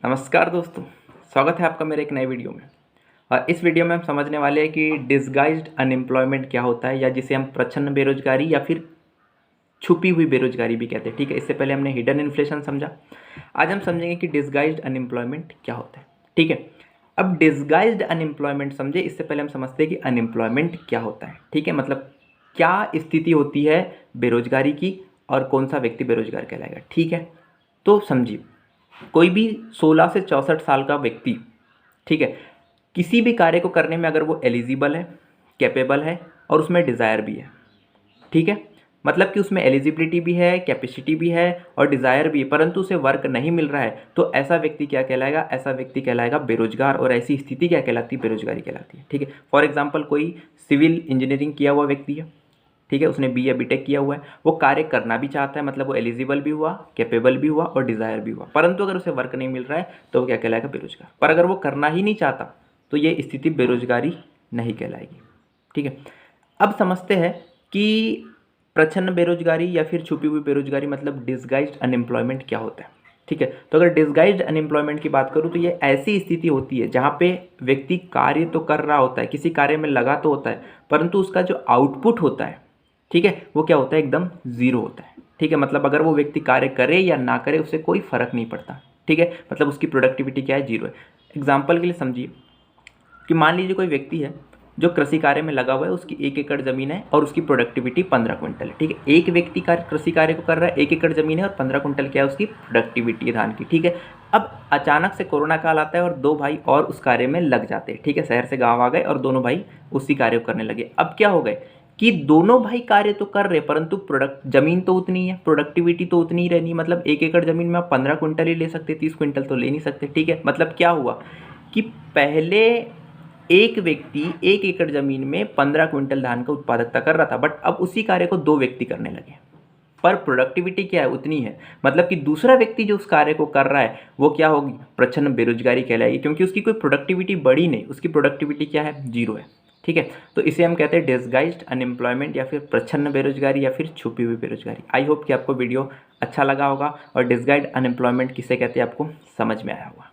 नमस्कार दोस्तों, स्वागत है आपका मेरे एक नए वीडियो में। और इस वीडियो में हम समझने वाले हैं कि डिसगाइज्ड अनएम्प्लॉयमेंट क्या होता है, या जिसे हम प्रच्छन्न बेरोजगारी या फिर छुपी हुई बेरोजगारी भी कहते हैं। ठीक है, इससे पहले हमने हिडन इन्फ्लेशन समझा। आज हम समझेंगे कि डिसगाइज्ड अनएम्प्लॉयमेंट क्या होता है। ठीक है, अब डिसगाइज्ड अनएम्प्लॉयमेंट समझे इससे पहले हम समझते हैं कि अनएम्प्लॉयमेंट क्या होता है। ठीक है, मतलब क्या स्थिति होती है बेरोजगारी की और कौन सा व्यक्ति बेरोजगार कहलाएगा। ठीक है, तो समझिए, कोई भी 16 से 64 साल का व्यक्ति, ठीक है, किसी भी कार्य को करने में अगर वो एलिजिबल है, कैपेबल है और उसमें डिज़ायर भी है। ठीक है, मतलब कि उसमें एलिजिबिलिटी भी है, कैपेसिटी भी है और डिज़ायर भी है, परंतु उसे वर्क नहीं मिल रहा है, तो ऐसा व्यक्ति क्या कहलाएगा? ऐसा व्यक्ति कहलाएगा बेरोजगार। और ऐसी स्थिति क्या कहलाती है? बेरोजगारी कहलाती है। ठीक है, फॉर एग्जाम्पल कोई सिविल इंजीनियरिंग किया हुआ व्यक्ति है, ठीक है, उसने बी या बीटेक किया हुआ है, वो कार्य करना भी चाहता है, मतलब वो एलिजिबल भी हुआ, कैपेबल भी हुआ और डिज़ायर भी हुआ, परंतु अगर उसे वर्क नहीं मिल रहा है तो वो क्या कहलाएगा? बेरोजगार। पर अगर वो करना ही नहीं चाहता तो ये स्थिति बेरोजगारी नहीं कहलाएगी। ठीक है, अब समझते हैं कि प्रच्छन्न बेरोजगारी या फिर छुपी हुई बेरोजगारी मतलब डिसगाइज्ड अनएम्प्लॉयमेंट क्या होता है। ठीक है, तो अगर डिसगाइज्ड अनएम्प्लॉयमेंट की बात करूँ तो ये ऐसी स्थिति होती है जहाँ पे व्यक्ति कार्य तो कर रहा होता है, किसी कार्य में लगा तो होता है, परंतु उसका जो आउटपुट होता है, ठीक है, वो क्या होता है? एकदम ज़ीरो होता है। ठीक है, मतलब अगर वो व्यक्ति कार्य करे या ना करे उससे कोई फ़र्क नहीं पड़ता। ठीक है, मतलब उसकी प्रोडक्टिविटी क्या है? जीरो है। एग्जाम्पल के लिए समझिए कि मान लीजिए कोई व्यक्ति है जो कृषि कार्य में लगा हुआ है, उसकी 1 एकड़ ज़मीन है और उसकी प्रोडक्टिविटी 15 क्विंटल है। ठीक है, एक व्यक्ति कृषि कार्य को कर रहा है, 1 एकड़ ज़मीन है और 15 क्विंटल क्या है? उसकी प्रोडक्टिविटी है धान की। ठीक है, अब अचानक से कोरोना काल आता है और 2 भाई और उस कार्य में लग जाते हैं। ठीक है, शहर से गाँव आ गए और दोनों भाई उसी कार्य को करने लगे। अब क्या हो गए कि दोनों भाई कार्य तो कर रहे, परंतु ज़मीन तो उतनी है, प्रोडक्टिविटी तो उतनी ही रहनी। मतलब 1 एकड़ ज़मीन में आप 15 क्विंटल ही ले सकते, 30 क्विंटल तो ले नहीं सकते। ठीक है, मतलब क्या हुआ कि पहले एक व्यक्ति 1 एकड़ ज़मीन में 15 क्विंटल धान का उत्पादकता कर रहा था, बट अब उसी कार्य को 2 व्यक्ति करने लगे, पर प्रोडक्टिविटी क्या है? उतनी है। मतलब कि दूसरा व्यक्ति जो उस कार्य को कर रहा है वो क्या होगी? प्रच्छन्न बेरोजगारी कहलाएगी, क्योंकि उसकी कोई प्रोडक्टिविटी बढ़ी नहीं, उसकी प्रोडक्टिविटी क्या है? जीरो है। ठीक है, तो इसे हम कहते हैं डिसगाइज्ड अनएम्प्लॉयमेंट या फिर प्रच्छन्न बेरोजगारी या फिर छुपी हुई बेरोजगारी। आई होप कि आपको वीडियो अच्छा लगा होगा और डिसगाइज्ड अनएम्प्लॉयमेंट किसे कहते हैं आपको समझ में आया होगा।